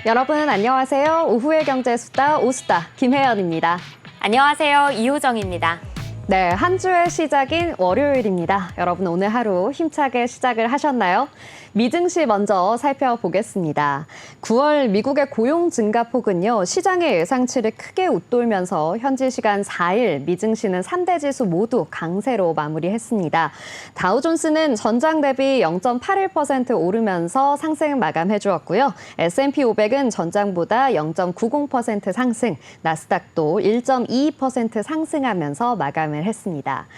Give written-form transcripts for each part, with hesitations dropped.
여러분 안녕하세요. 오후의 경제 수다 오수다 김혜연입니다. 안녕하세요. 이호정입니다. 네, 한 주의 시작인 월요일입니다. 여러분 오늘 하루 힘차게 시작을 하셨나요? 미증시 먼저 살펴보겠습니다. 9월 미국의 고용 증가폭은요, 시장의 예상치를 크게 웃돌면서 현지 시간 4일 미증시는 3대 지수 모두 강세로 마무리했습니다. 다우존스는 전장 대비 0.81% 오르면서 상승 마감해 주었고요. S&P 500은 전장보다 0.90% 상승, 나스닥도 1.22% 상승하면서 마감을 했습니다.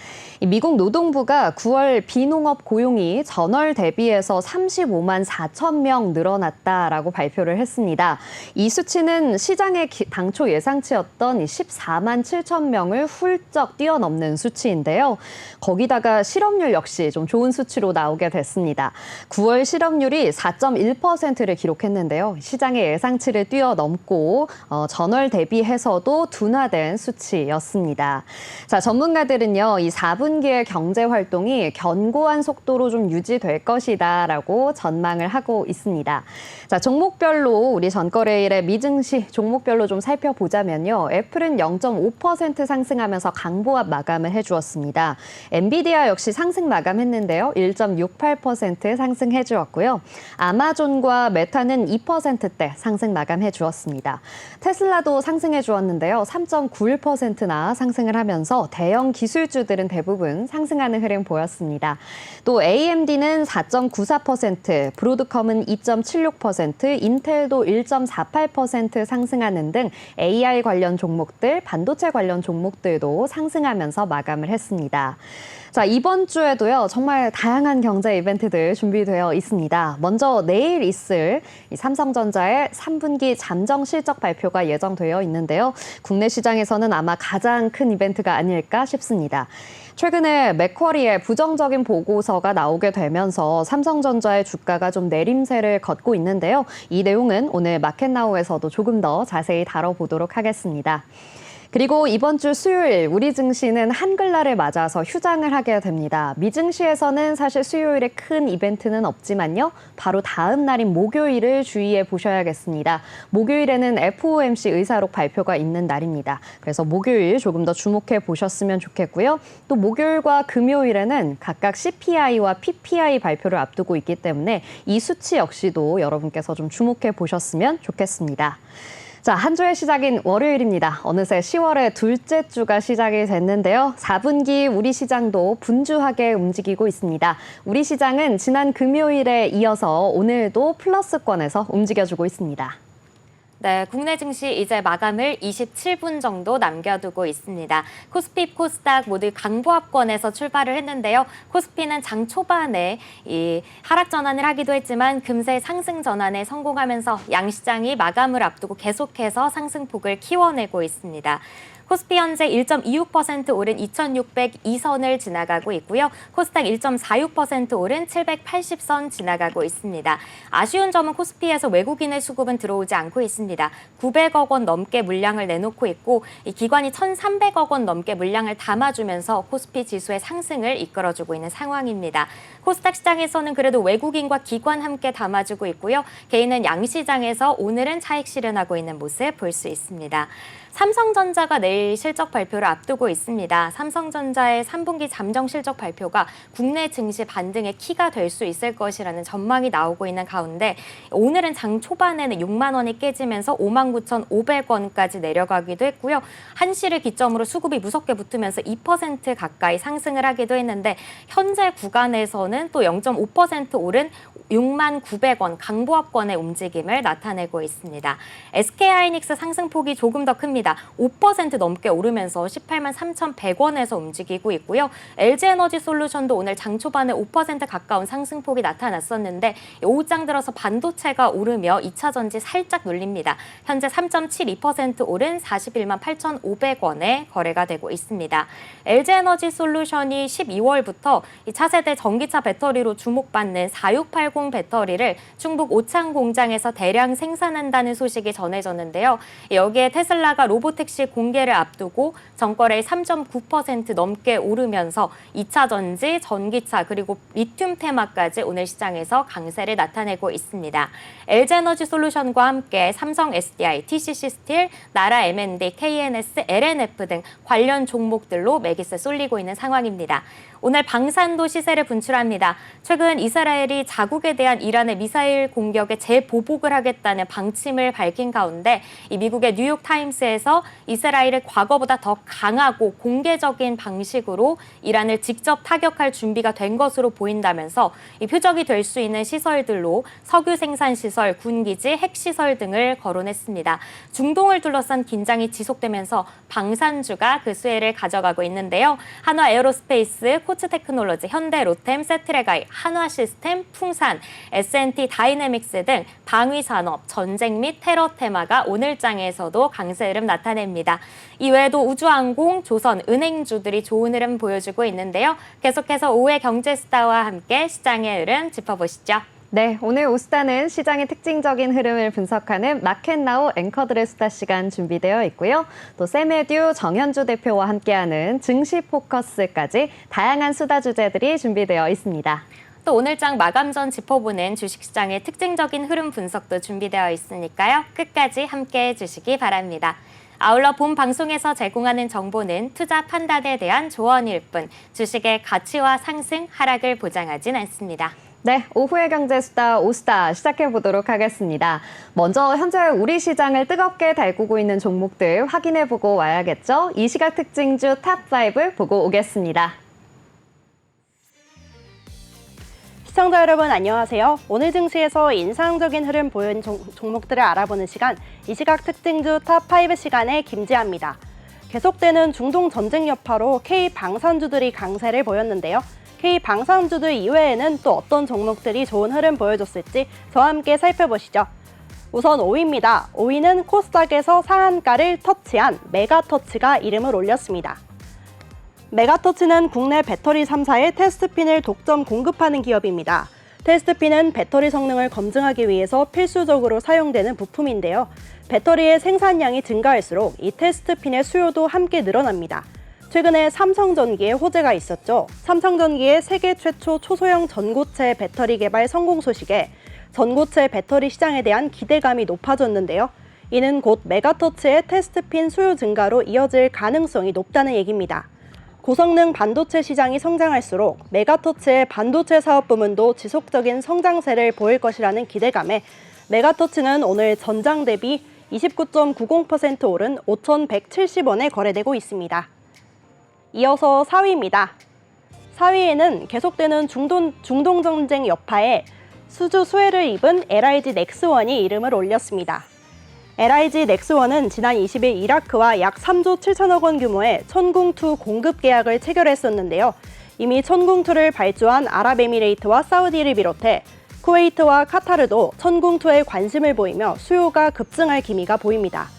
미국 노동부가 9월 비농업 고용이 전월 대비해서 35만 4천 명 늘어났다라고 발표를 했습니다. 이 수치는 시장의 당초 예상치였던 14만 7천 명을 훌쩍 뛰어넘는 수치인데요. 거기다가 실업률 역시 좀 좋은 수치로 나오게 됐습니다. 9월 실업률이 4.1%를 기록했는데요. 시장의 예상치를 뛰어넘고 전월 대비해서도 둔화된 수치였습니다. 자, 전문가들은요, 이 4분기의 경제 활동이 견고한 속도로 좀 유지될 것이다라고 전망을 하고 있습니다. 자, 종목별로 우리 전거래일의 미증시 종목별로 좀 살펴보자면요. 애플은 0.5% 상승하면서 강보합 마감을 해주었습니다. 엔비디아 역시 상승 마감했는데요. 1.68% 상승해 주었고요. 아마존과 메타는 2%대 상승 마감해 주었습니다. 테슬라도 상승해 주었는데요. 3.91%나 상승을 하면서 대형 기술주들은 대부분 상승하는 흐름 보였습니다. 또 AMD는 4.94%, 브로드컴은 2.76%, 인텔도 1.48% 상승하는 등 AI 관련 종목들, 반도체 관련 종목들도 상승하면서 마감을 했습니다. 자, 이번 주에도요, 정말 다양한 경제 이벤트들 준비되어 있습니다. 먼저 내일 있을 이 삼성전자의 3분기 잠정 실적 발표가 예정되어 있는데요. 국내 시장에서는 아마 가장 큰 이벤트가 아닐까 싶습니다. 최근에 맥쿼리의 부정적인 보고서가 나오게 되면서 삼성전자의 주가가 좀 내림세를 걷고 있는데요. 이 내용은 오늘 마켓나우에서도 조금 더 자세히 다뤄보도록 하겠습니다. 그리고 이번 주 수요일 우리 증시는 한글날을 맞아서 휴장을 하게 됩니다. 미증시에서는 사실 수요일에 큰 이벤트는 없지만요. 바로 다음 날인 목요일을 주의해 보셔야겠습니다. 목요일에는 FOMC 의사록 발표가 있는 날입니다. 그래서 목요일 조금 더 주목해 보셨으면 좋겠고요. 또 목요일과 금요일에는 각각 CPI와 PPI 발표를 앞두고 있기 때문에 이 수치 역시도 여러분께서 좀 주목해 보셨으면 좋겠습니다. 자, 한 주의 시작인 월요일입니다. 어느새 10월의 둘째 주가 시작이 됐는데요. 4분기 우리 시장도 분주하게 움직이고 있습니다. 우리 시장은 지난 금요일에 이어서 오늘도 플러스권에서 움직여주고 있습니다. 네, 국내 증시 이제 마감을 27분 정도 남겨두고 있습니다. 코스피, 코스닥 모두 강보합권에서 출발을 했는데요. 코스피는 장 초반에 이 하락 전환을 하기도 했지만 금세 상승 전환에 성공하면서 양시장이 마감을 앞두고 계속해서 상승폭을 키워내고 있습니다. 코스피 현재 1.26% 오른 2,602선을 지나가고 있고요. 코스닥 1.46% 오른 780선 지나가고 있습니다. 아쉬운 점은 코스피에서 외국인의 수급은 들어오지 않고 있습니다. 900억 원 넘게 물량을 내놓고 있고 이 기관이 1,300억 원 넘게 물량을 담아주면서 코스피 지수의 상승을 이끌어주고 있는 상황입니다. 코스닥 시장에서는 그래도 외국인과 기관 함께 담아주고 있고요. 개인은 양시장에서 오늘은 차익 실현하고 있는 모습 볼 수 있습니다. 삼성전자가 내일 실적 발표를 앞두고 있습니다. 삼성전자의 3분기 잠정 실적 발표가 국내 증시 반등의 키가 될 수 있을 것이라는 전망이 나오고 있는 가운데 오늘은 장 초반에는 6만 원이 깨지면서 59,500원까지 내려가기도 했고요. 한시를 기점으로 수급이 무섭게 붙으면서 2% 가까이 상승을 하기도 했는데 현재 구간에서는 또 0.5% 오른 69,900원 강보합권의 움직임을 나타내고 있습니다. SK하이닉스 상승폭이 조금 더 큽니다. 5% 넘게 오르면서 18만 3,100원에서 움직이고 있고요. LG에너지솔루션도 오늘 장 초반에 5% 가까운 상승폭이 나타났었는데 오후장 들어서 반도체가 오르며 2차 전지 살짝 눌립니다. 현재 3.72% 오른 41만 8,500원에 거래가 되고 있습니다. LG에너지솔루션이 12월부터 이 차세대 전기차 배터리로 주목받는 4680 전기차용 배터리를 충북 오창 공장에서 대량 생산한다는 소식이 전해졌는데요. 여기에 테슬라가 로보택시 공개를 앞두고 전거래이 3.9% 넘게 오르면서 2차 전지, 전기차 그리고 리튬 테마까지 오늘 시장에서 강세를 나타내고 있습니다. LG에너지솔루션과 함께 삼성 SDI, TCC 스틸, 나라 M&D, KNS, LNF 등 관련 종목들로 매기세 쏠리고 있는 상황입니다. 오늘 방산도 시세를 분출합니다. 최근 이스라엘이 자국에 대한 이란의 미사일 공격에 재보복을 하겠다는 방침을 밝힌 가운데 이 미국의 뉴욕타임스에서 이스라엘이 과거보다 더 강하고 공개적인 방식으로 이란을 직접 타격할 준비가 된 것으로 보인다면서 이 표적이 될 수 있는 시설들로 석유 생산 시설, 군기지, 핵시설 등을 거론했습니다. 중동을 둘러싼 긴장이 지속되면서 방산주가 그 수혜를 가져가고 있는데요. 한화 에어로스페이스, 코츠테크놀로지, 현대로템, 세트레가이, 한화시스템, 풍산, S&T 다이내믹스 등 방위산업, 전쟁 및 테러 테마가 오늘장에서도 강세 흐름 나타냅니다. 이외에도 우주항공, 조선, 은행주들이 좋은 흐름 보여주고 있는데요. 계속해서 오후의 경제스타와 함께 시장의 흐름 짚어보시죠. 네, 오늘 오스타는 시장의 특징적인 흐름을 분석하는 마켓나우 앵커들의 수다 시간 준비되어 있고요. 또 세메듀 정현주 대표와 함께하는 증시 포커스까지 다양한 수다 주제들이 준비되어 있습니다. 또 오늘장 마감 전 짚어보는 주식시장의 특징적인 흐름 분석도 준비되어 있으니까요. 끝까지 함께해 주시기 바랍니다. 아울러 본 방송에서 제공하는 정보는 투자 판단에 대한 조언일 뿐 주식의 가치와 상승, 하락을 보장하진 않습니다. 네, 오후의 경제수다 오스타 시작해보도록 하겠습니다. 먼저 현재 우리 시장을 뜨겁게 달구고 있는 종목들 확인해보고 와야겠죠? 이 시각 특징주 탑5 보고 오겠습니다. 시청자 여러분 안녕하세요. 오늘 증시에서 인상적인 흐름 보인 종목들을 알아보는 시간, 이 시각 특징주 탑5 시간의 김지아입니다. 계속되는 중동 전쟁 여파로 K방산주들이 강세를 보였는데요. K방산주들 이외에는 또 어떤 종목들이 좋은 흐름 보여줬을지 저와 함께 살펴보시죠. 우선 5위입니다. 5위는 코스닥에서 상한가를 터치한 메가터치가 이름을 올렸습니다. 메가터치는 국내 배터리 3사의 테스트핀을 독점 공급하는 기업입니다. 테스트핀은 배터리 성능을 검증하기 위해서 필수적으로 사용되는 부품인데요. 배터리의 생산량이 증가할수록 이 테스트핀의 수요도 함께 늘어납니다. 최근에 삼성전기에 호재가 있었죠. 삼성전기의 세계 최초 초소형 전고체 배터리 개발 성공 소식에 전고체 배터리 시장에 대한 기대감이 높아졌는데요. 이는 곧 메가터치의 테스트핀 수요 증가로 이어질 가능성이 높다는 얘기입니다. 고성능 반도체 시장이 성장할수록 메가터치의 반도체 사업 부문도 지속적인 성장세를 보일 것이라는 기대감에 메가터치는 오늘 전장 대비 29.90% 오른 5,170원에 거래되고 있습니다. 이어서 4위입니다. 4위에는 계속되는 중동 전쟁 여파에 수주 수혜를 입은 LIG 넥스원이 이름을 올렸습니다. LIG 넥스원은 지난 20일 이라크와 약 3조 7천억 원 규모의 천궁2 공급 계약을 체결했었는데요. 이미 천궁2를 발주한 아랍에미레이트와 사우디를 비롯해 쿠웨이트와 카타르도 천궁2에 관심을 보이며 수요가 급증할 기미가 보입니다.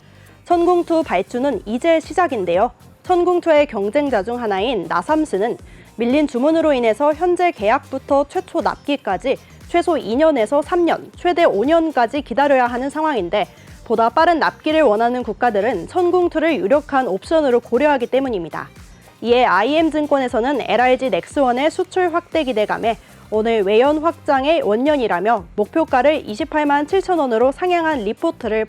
천궁2 발주는 이제 시작인데요. 천궁2의 경쟁자 중 하나인 나삼스는 밀린 주문으로 인해서 현재 계약부터 최초 납기까지 최소 2년에서 3년, 최대 5년까지 기다려야 하는 상황인데 보다 빠른 납기를 원하는 국가들은 천궁2를 유력한 옵션으로 고려하기 때문입니다. 이에 IM증권에서는 LIG 넥스원의 수출 확대 기대감에 오늘 외연 확장의 원년이라며 목표가를 28만 7천 원으로 상향한 리포트를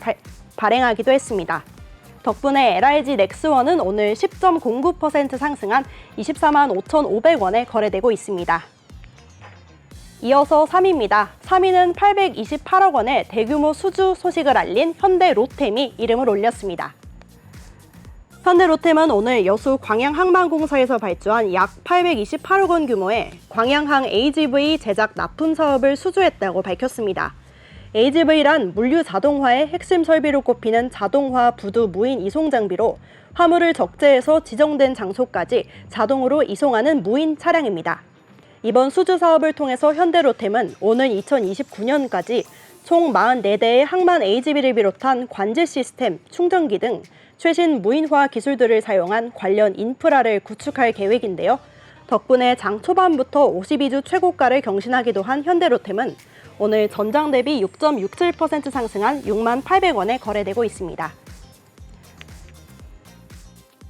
발행하기도 했습니다. 덕분에 LIG 넥스원은 오늘 10.09% 상승한 24만 5,500원에 거래되고 있습니다. 이어서 3위입니다. 3위는 828억 원의 대규모 수주 소식을 알린 현대로템이 이름을 올렸습니다. 현대로템은 오늘 여수 광양항만공사에서 발주한 약 828억 원 규모의 광양항 AGV 제작 납품 사업을 수주했다고 밝혔습니다. AGV란 물류 자동화의 핵심 설비로 꼽히는 자동화 부두 무인 이송 장비로 화물을 적재해서 지정된 장소까지 자동으로 이송하는 무인 차량입니다. 이번 수주 사업을 통해서 현대로템은 오는 2029년까지 총 44대의 항만 AGV를 비롯한 관제 시스템, 충전기 등 최신 무인화 기술들을 사용한 관련 인프라를 구축할 계획인데요. 덕분에 장 초반부터 52주 최고가를 경신하기도 한 현대로템은 오늘 전장 대비 6.67% 상승한 6만 800원에 거래되고 있습니다.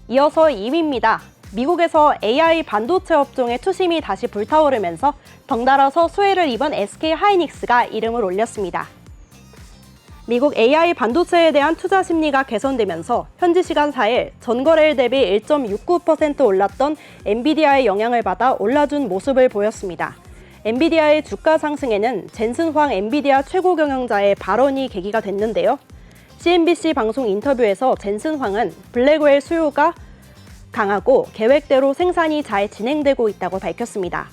이어서 2위입니다. 미국에서 AI 반도체 업종의 투심이 다시 불타오르면서 덩달아서 수혜를 입은 SK 하이닉스가 이름을 올렸습니다. 미국 AI 반도체에 대한 투자 심리가 개선되면서 현지 시간 4일 전거래일 대비 1.69% 올랐던 엔비디아의 영향을 받아 올라준 모습을 보였습니다. 엔비디아의 주가 상승에는 젠슨 황 엔비디아 최고 경영자의 발언이 계기가 됐는데요. CNBC 방송 인터뷰에서 젠슨 황은 블랙웰 수요가 강하고 계획대로 생산이 잘 진행되고 있다고 밝혔습니다.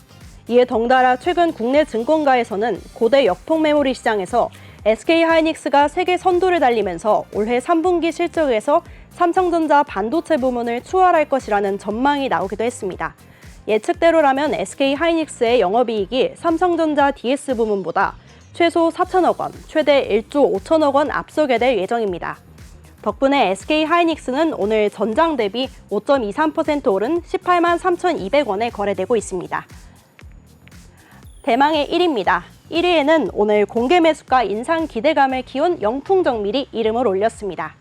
이에 덩달아 최근 국내 증권가에서는 고대 역폭 메모리 시장에서 SK 하이닉스가 세계 선두를 달리면서 올해 3분기 실적에서 삼성전자 반도체 부문을 추월할 것이라는 전망이 나오기도 했습니다. 예측대로라면 SK 하이닉스의 영업이익이 삼성전자 DS 부문보다 최소 4천억 원, 최대 1조 5천억 원 앞서게 될 예정입니다. 덕분에 SK 하이닉스는 오늘 전장 대비 5.23% 오른 18만 3,200원에 거래되고 있습니다. 대망의 1위입니다. 1위에는 오늘 공개 매수가 인상 기대감을 키운 영풍정밀이 이름을 올렸습니다.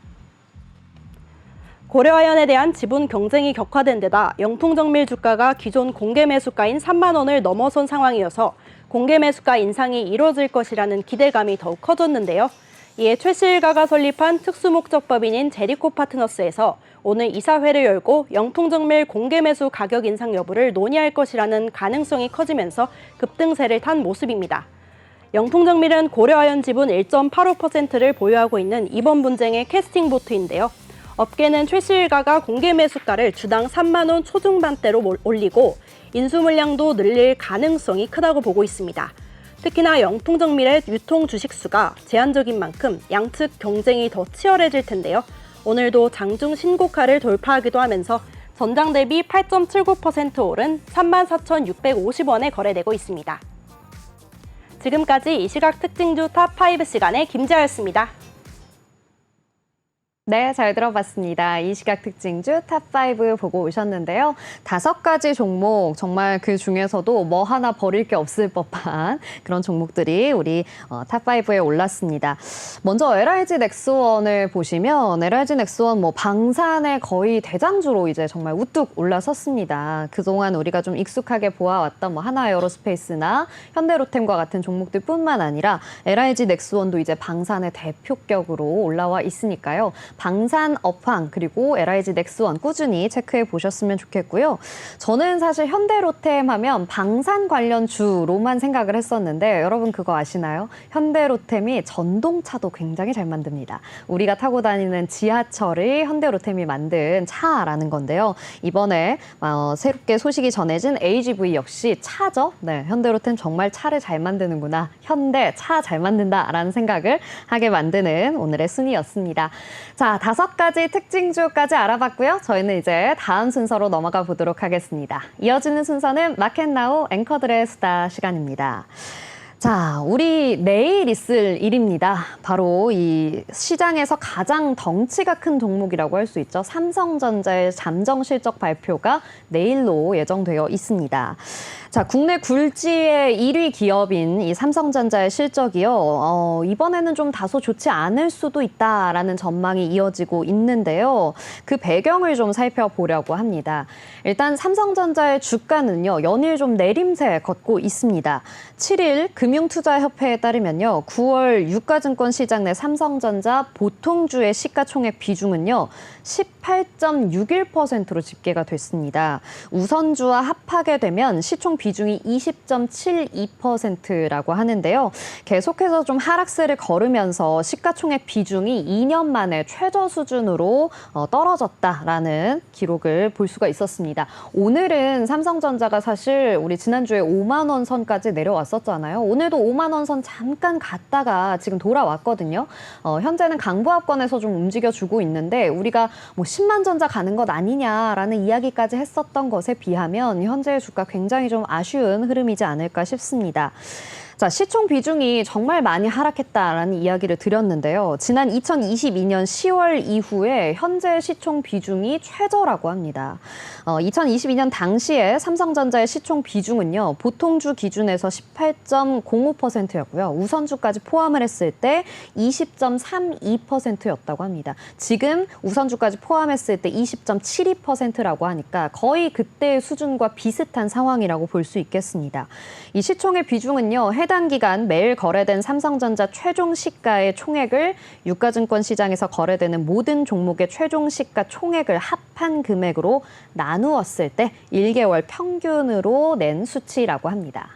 고려아연에 대한 지분 경쟁이 격화된 데다 영풍정밀 주가가 기존 공개 매수가인 3만 원을 넘어선 상황이어서 공개 매수가 인상이 이뤄질 것이라는 기대감이 더욱 커졌는데요. 이에 최시일가가 설립한 특수목적법인인 제리코 파트너스에서 오늘 이사회를 열고 영풍정밀 공개 매수 가격 인상 여부를 논의할 것이라는 가능성이 커지면서 급등세를 탄 모습입니다. 영풍정밀은 고려아연 지분 1.85%를 보유하고 있는 이번 분쟁의 캐스팅 보트인데요. 업계는 최시일가가 공개 매수가를 주당 3만 원 초중반대로 올리고 인수 물량도 늘릴 가능성이 크다고 보고 있습니다. 특히나 영풍정밀의 유통 주식수가 제한적인 만큼 양측 경쟁이 더 치열해질 텐데요. 오늘도 장중 신고가를 돌파하기도 하면서 전장 대비 8.79% 오른 34,650원에 거래되고 있습니다. 지금까지 이 시각 특징주 탑5 시간의 김지아였습니다. 네, 잘 들어봤습니다. 이 시각 특징주 탑5 보고 오셨는데요. 5가지 종목, 정말 그 중에서도 뭐 하나 버릴 게 없을 법한 그런 종목들이 우리 탑5에 올랐습니다. 먼저 LIG 넥스원을 보시면 LIG 넥스원 뭐 방산의 거의 대장주로 이제 정말 우뚝 올라섰습니다. 그동안 우리가 좀 익숙하게 보아왔던 뭐 하나에어로스페이스나 현대로템과 같은 종목들뿐만 아니라 LIG 넥스원도 이제 방산의 대표격으로 올라와 있으니까요. 방산 업황 그리고 LIG 넥스원 꾸준히 체크해 보셨으면 좋겠고요. 저는 사실 현대로템 하면 방산 관련 주로만 생각을 했었는데 여러분 그거 아시나요? 현대로템이 전동차도 굉장히 잘 만듭니다. 우리가 타고 다니는 지하철이 현대로템이 만든 차라는 건데요. 이번에 새롭게 소식이 전해진 AGV 역시 차죠. 네, 현대로템 정말 차를 잘 만드는구나. 현대 차 잘 만든다라는 생각을 하게 만드는 오늘의 순위였습니다. 자, 5가지 특징주까지 알아봤고요. 저희는 이제 다음 순서로 넘어가 보도록 하겠습니다. 이어지는 순서는 마켓나우 앵커들의 수다 시간입니다. 자, 우리 내일 있을 일입니다. 바로 이 시장에서 가장 덩치가 큰 종목이라고 할 수 있죠. 삼성전자의 잠정 실적 발표가 내일로 예정되어 있습니다. 자, 국내 굴지의 1위 기업인 이 삼성전자의 실적이요. 이번에는 좀 다소 좋지 않을 수도 있다라는 전망이 이어지고 있는데요. 그 배경을 좀 살펴보려고 합니다. 일단 삼성전자의 주가는요. 연일 좀 내림세 걷고 있습니다. 7일 금융투자협회에 따르면요. 9월 유가증권 시장 내 삼성전자 보통주의 시가총액 비중은요. 18.61%로 집계가 됐습니다. 우선주와 합하게 되면 시총 비중이 20.72%라고 하는데요. 계속해서 좀 하락세를 걸으면서 시가총액 비중이 2년 만에 최저 수준으로 떨어졌다라는 기록을 볼 수가 있었습니다. 오늘은 삼성전자가 사실 우리 지난주에 5만 원 선까지 내려왔었잖아요. 오늘도 5만 원 선 잠깐 갔다가 지금 돌아왔거든요. 현재는 강보합권에서 좀 움직여주고 있는데 우리가 뭐 10만 전자 가는 것 아니냐라는 이야기까지 했었던 것에 비하면 현재의 주가 굉장히 좀 아쉬운 흐름이지 않을까 싶습니다. 자, 시총 비중이 정말 많이 하락했다라는 이야기를 드렸는데요. 지난 2022년 10월 이후에 현재 시총 비중이 최저라고 합니다. 2022년 당시에 삼성전자의 시총 비중은요, 보통주 기준에서 18.05%였고요. 우선주까지 포함을 했을 때 20.32%였다고 합니다. 지금 우선주까지 포함했을 때 20.72%라고 하니까 거의 그때의 수준과 비슷한 상황이라고 볼 수 있겠습니다. 이 시총의 비중은요, 해당 기간 매일 거래된 삼성전자 최종 시가의 총액을 유가증권 시장에서 거래되는 모든 종목의 최종 시가 총액을 합한 금액으로 나누었을 때 1개월 평균으로 낸 수치라고 합니다.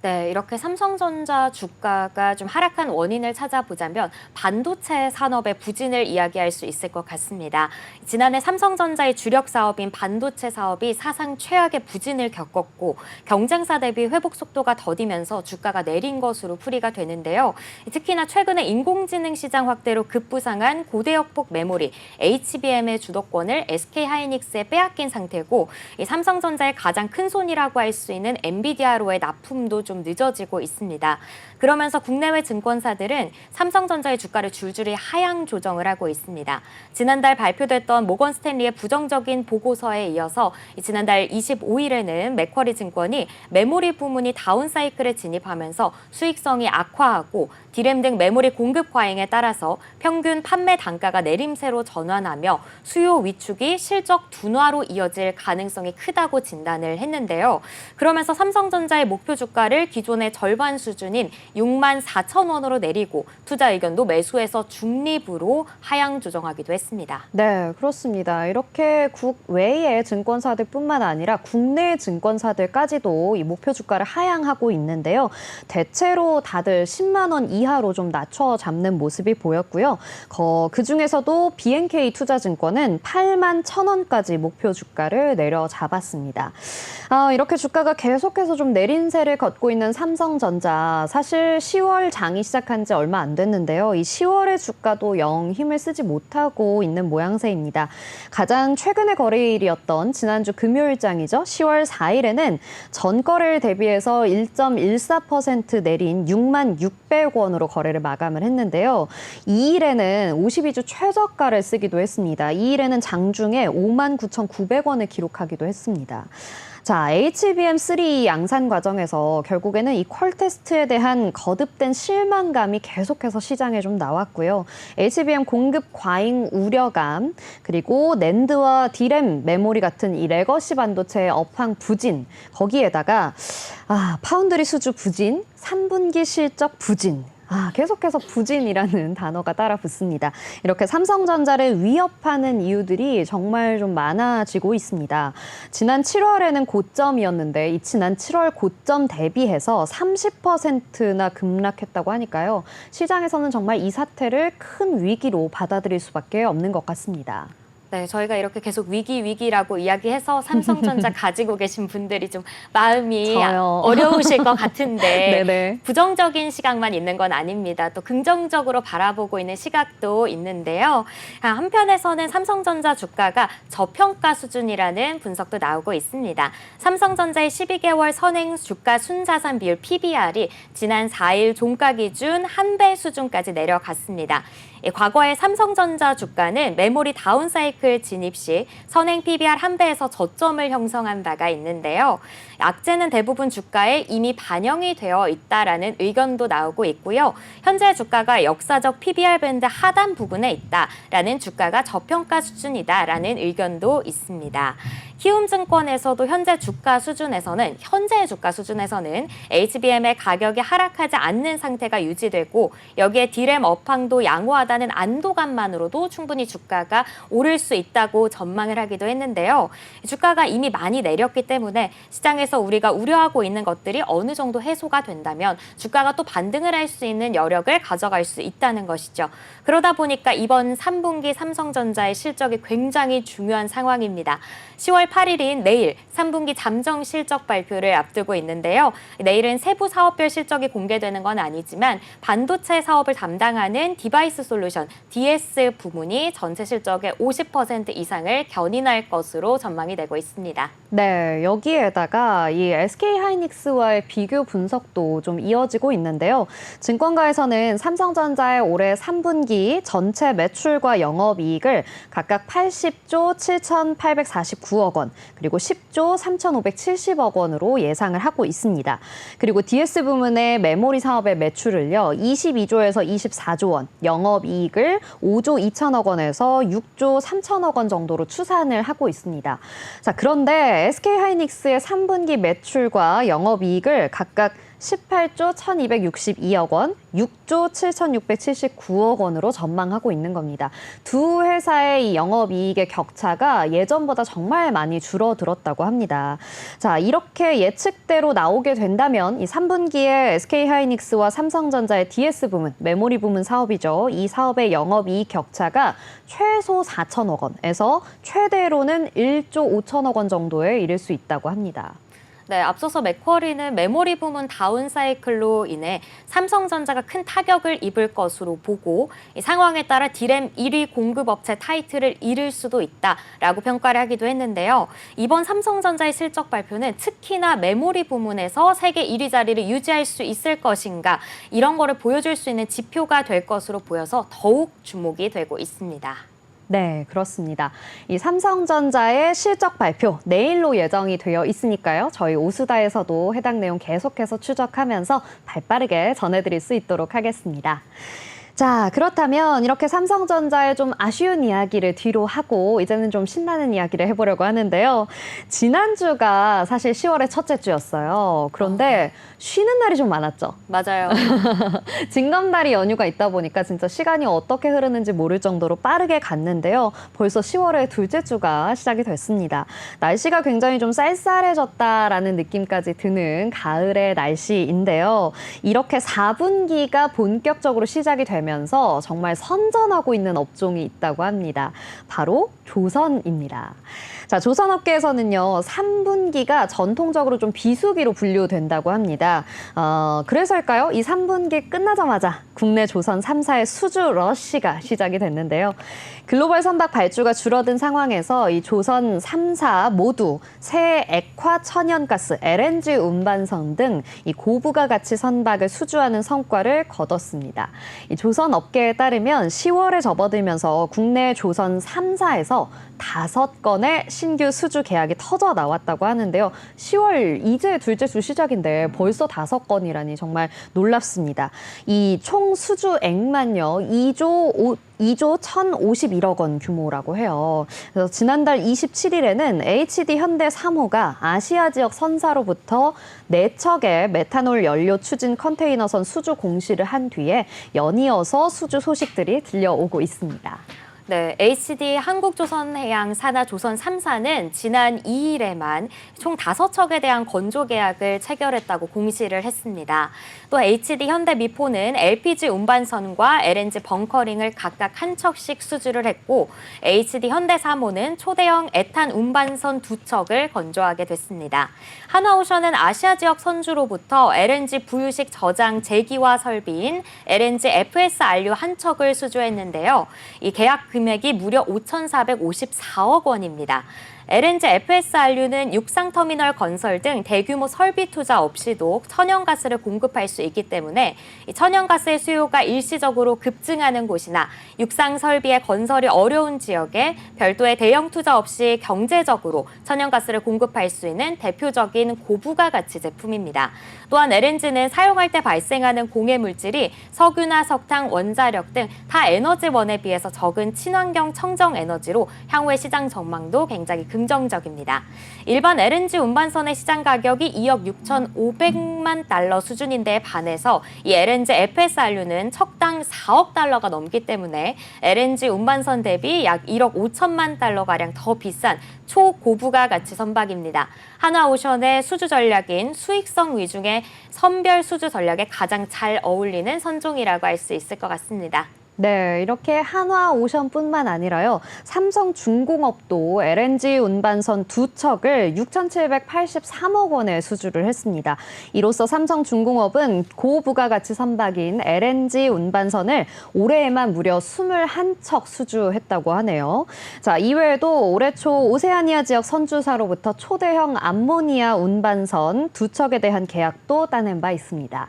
네, 이렇게 삼성전자 주가가 좀 하락한 원인을 찾아보자면 반도체 산업의 부진을 이야기할 수 있을 것 같습니다. 지난해 삼성전자의 주력 사업인 반도체 사업이 사상 최악의 부진을 겪었고 경쟁사 대비 회복 속도가 더디면서 주가가 내린 것으로 풀이가 되는데요. 특히나 최근에 인공지능 시장 확대로 급부상한 고대역폭 메모리 HBM의 주도권을 SK하이닉스에 빼앗긴 상태고 이 삼성전자의 가장 큰 손이라고 할 수 있는 엔비디아로의 납품도 좀 늦어지고 있습니다. 그러면서 국내외 증권사들은 삼성전자의 주가를 줄줄이 하향 조정을 하고 있습니다. 지난달 발표됐던 모건 스탠리의 부정적인 보고서에 이어서 지난달 25일에는 맥쿼리 증권이 메모리 부문이 다운 사이클에 진입하면서 수익성이 악화하고 디램 등 메모리 공급 과잉에 따라서 평균 판매 단가가 내림세로 전환하며 수요 위축이 실적 둔화로 이어질 가능성이 크다고 진단을 했는데요. 그러면서 삼성전자의 목표 주가를 기존의 절반 수준인 64,000원으로 내리고 투자 의견도 매수해서 중립으로 하향 조정하기도 했습니다. 네, 그렇습니다. 이렇게 국외의 증권사들뿐만 아니라 국내 증권사들까지도 이 목표 주가를 하향하고 있는데요. 대체로 다들 10만 원 이하로 좀 낮춰 잡는 모습이 보였고요. 그중에서도 BNK 투자증권은 8만 1,000원까지 목표 주가를 내려잡았습니다. 이렇게 주가가 계속해서 좀 내린세를 걷고 있는 삼성전자, 사실 10월 장이 시작한 지 얼마 안 됐는데요. 이 10월의 주가도 영 힘을 쓰지 못하고 있는 모양새입니다. 가장 최근의 거래일이었던 지난주 금요일장이죠. 10월 4일에는 전거래일 대비해서 1.14% 내린 6만 600원으로 거래를 마감을 했는데요. 2일에는 52주 최저가를 쓰기도 했습니다. 2일에는 장중에 5만 9,900원을 기록하기도 했습니다. 자, HBM3 양산 과정에서 결국에는 이 퀄 테스트에 대한 거듭된 실망감이 계속해서 시장에 좀 나왔고요. HBM 공급 과잉 우려감, 그리고 낸드와 디램 메모리 같은 이 레거시 반도체의 업황 부진, 거기에다가 파운드리 수주 부진, 3분기 실적 부진. 계속해서 부진이라는 단어가 따라 붙습니다. 이렇게 삼성전자를 위협하는 이유들이 정말 좀 많아지고 있습니다. 지난 7월에는 고점이었는데 이 지난 7월 고점 대비해서 30%나 급락했다고 하니까요. 시장에서는 정말 이 사태를 큰 위기로 받아들일 수밖에 없는 것 같습니다. 네, 저희가 이렇게 계속 위기라고 이야기해서 삼성전자 가지고 계신 분들이 좀 마음이 저요. 어려우실 것 같은데 네네. 부정적인 시각만 있는 건 아닙니다. 또 긍정적으로 바라보고 있는 시각도 있는데요. 한편에서는 삼성전자 주가가 저평가 수준이라는 분석도 나오고 있습니다. 삼성전자의 12개월 선행 주가 순자산 비율 PBR이 지난 4일 종가 기준 1배 수준까지 내려갔습니다. 과거의 삼성전자 주가는 메모리 다운 사이클 진입 시 선행 PBR 1배에서 저점을 형성한 바가 있는데요. 악재는 대부분 주가에 이미 반영이 되어 있다라는 의견도 나오고 있고요. 현재 주가가 역사적 PBR 밴드 하단 부근에 있다라는 주가가 저평가 수준이다라는 의견도 있습니다. 키움증권에서도 현재 주가 수준에서는 HBM의 가격이 하락하지 않는 상태가 유지되고 여기에 디램 업황도 양호하다는 안도감만으로도 충분히 주가가 오를 수 있다고 전망을 하기도 했는데요. 주가가 이미 많이 내렸기 때문에 시장에서 우리가 우려하고 있는 것들이 어느 정도 해소가 된다면 주가가 또 반등을 할 수 있는 여력을 가져갈 수 있다는 것이죠. 그러다 보니까 이번 3분기 삼성전자의 실적이 굉장히 중요한 상황입니다. 10월 8일인 내일 3분기 잠정 실적 발표를 앞두고 있는데요. 내일은 세부 사업별 실적이 공개되는 건 아니지만 반도체 사업을 담당하는 디바이스 솔루션, DS 부문이 전체 실적의 30% 이상을 견인할 것으로 전망이 되고 있습니다. 네, 여기에다가 이 SK하이닉스와의 비교 분석도 좀 이어지고 있는데요. 증권가에서는 삼성전자의 올해 3분기 전체 매출과 영업이익을 각각 80조 7,849억 원, 그리고 10조 3,570억 원으로 예상을 하고 있습니다. 그리고 DS 부문의 메모리 사업의 매출을요, 22조에서 24조 원, 영업이익을 5조 2천억 원에서 6조 3천억 원 정도로 추산을 하고 있습니다. 자, 그런데 SK하이닉스의 3분기 매출과 영업이익을 각각 18조 1,262억 원, 6조 7,679억 원으로 전망하고 있는 겁니다. 두 회사의 이 영업이익의 격차가 예전보다 정말 많이 줄어들었다고 합니다. 자, 이렇게 예측대로 나오게 된다면 이 3분기에 SK하이닉스와 삼성전자의 DS 부문, 메모리 부문 사업이죠. 이 사업의 영업이익 격차가 최소 4천억 원에서 최대로는 1조 5천억 원 정도에 이를 수 있다고 합니다. 네, 앞서서 맥쿼리는 메모리 부문 다운사이클로 인해 삼성전자가 큰 타격을 입을 것으로 보고 이 상황에 따라 D램 1위 공급업체 타이틀을 잃을 수도 있다라고 평가를 하기도 했는데요. 이번 삼성전자의 실적 발표는 특히나 메모리 부문에서 세계 1위 자리를 유지할 수 있을 것인가 이런 거를 보여줄 수 있는 지표가 될 것으로 보여서 더욱 주목이 되고 있습니다. 네, 그렇습니다. 이 삼성전자의 실적 발표 내일로 예정이 되어 있으니까요. 저희 오수다에서도 해당 내용 계속해서 추적하면서 발빠르게 전해드릴 수 있도록 하겠습니다. 자, 그렇다면 이렇게 삼성전자의 좀 아쉬운 이야기를 뒤로 하고 이제는 좀 신나는 이야기를 해보려고 하는데요. 지난주가 사실 10월의 첫째 주였어요. 그런데 쉬는 날이 좀 많았죠. 맞아요. 징검다리 연휴가 있다 보니까 진짜 시간이 어떻게 흐르는지 모를 정도로 빠르게 갔는데요. 벌써 10월의 둘째 주가 시작이 됐습니다. 날씨가 굉장히 좀 쌀쌀해졌다라는 느낌까지 드는 가을의 날씨인데요. 이렇게 4분기가 본격적으로 시작이 되면서 정말 선전하고 있는 업종이 있다고 합니다. 바로 조선입니다. 자, 조선업계에서는요, 3분기가 전통적으로 좀 비수기로 분류된다고 합니다. 그래서일까요? 이 3분기 끝나자마자 국내 조선 3사의 수주 러시가 시작이 됐는데요. 글로벌 선박 발주가 줄어든 상황에서 이 조선 3사 모두 새 액화 천연가스, LNG 운반선 등 이 고부가 가치 선박을 수주하는 성과를 거뒀습니다. 이 조선 업계에 따르면 10월에 접어들면서 국내 조선 3사에서 5건의 신규 수주 계약이 터져 나왔다고 하는데요. 10월 이제 둘째 주 시작인데 벌써 5건이라니 정말 놀랍습니다. 이 총 수주액만요, 2조 1,051억 원 규모라고 해요. 그래서 지난달 27일에는 HD 현대 3호가 아시아 지역 선사로부터 4척의 메탄올 연료 추진 컨테이너선 수주 공시를 한 뒤에 연이어서 수주 소식들이 들려오고 있습니다. 네, HD 한국조선해양 산하 조선 3사는 지난 2일에만 총 5척에 대한 건조 계약을 체결했다고 공시를 했습니다. 또 HD 현대미포는 LPG 운반선과 LNG 벙커링을 각각 한 척씩 수주를 했고 HD 현대3호는 초대형 에탄 운반선 2척을 건조하게 됐습니다. 한화오션은 아시아 지역 선주로부터 LNG 부유식 저장 제기화 설비인 LNG FSRU 한 척을 수주했는데요. 이 계약 금액이 무려 5,454억 원입니다. LNG FSRU는 육상터미널 건설 등 대규모 설비 투자 없이도 천연가스를 공급할 수 있기 때문에 이 천연가스의 수요가 일시적으로 급증하는 곳이나 육상 설비의 건설이 어려운 지역에 별도의 대형 투자 없이 경제적으로 천연가스를 공급할 수 있는 대표적인 고부가 가치 제품입니다. 또한 LNG는 사용할 때 발생하는 공해 물질이 석유나 석탄, 원자력 등 타 에너지원에 비해서 적은 친환경 청정 에너지로 향후의 시장 전망도 굉장히 긍정적입니다. 일반 LNG 운반선의 시장 가격이 2억 6,500만 달러 수준인데 반해서 이 LNG FSRU는 척당 4억 달러가 넘기 때문에 LNG 운반선 대비 약 1억 5천만 달러가량 더 비싼 초고부가 가치 선박입니다. 한화오션의 수주 전략인 수익성 위중의 선별 수주 전략에 가장 잘 어울리는 선종이라고 할 수 있을 것 같습니다. 네, 이렇게 한화오션뿐만 아니라요. 삼성중공업도 LNG 운반선 2척을 6,783억 원에 수주를 했습니다. 이로써 삼성중공업은 고부가가치 선박인 LNG 운반선을 올해에만 무려 21척 수주했다고 하네요. 자, 이외에도 올해 초 오세아니아 지역 선주사로부터 초대형 암모니아 운반선 2척에 대한 계약도 따낸 바 있습니다.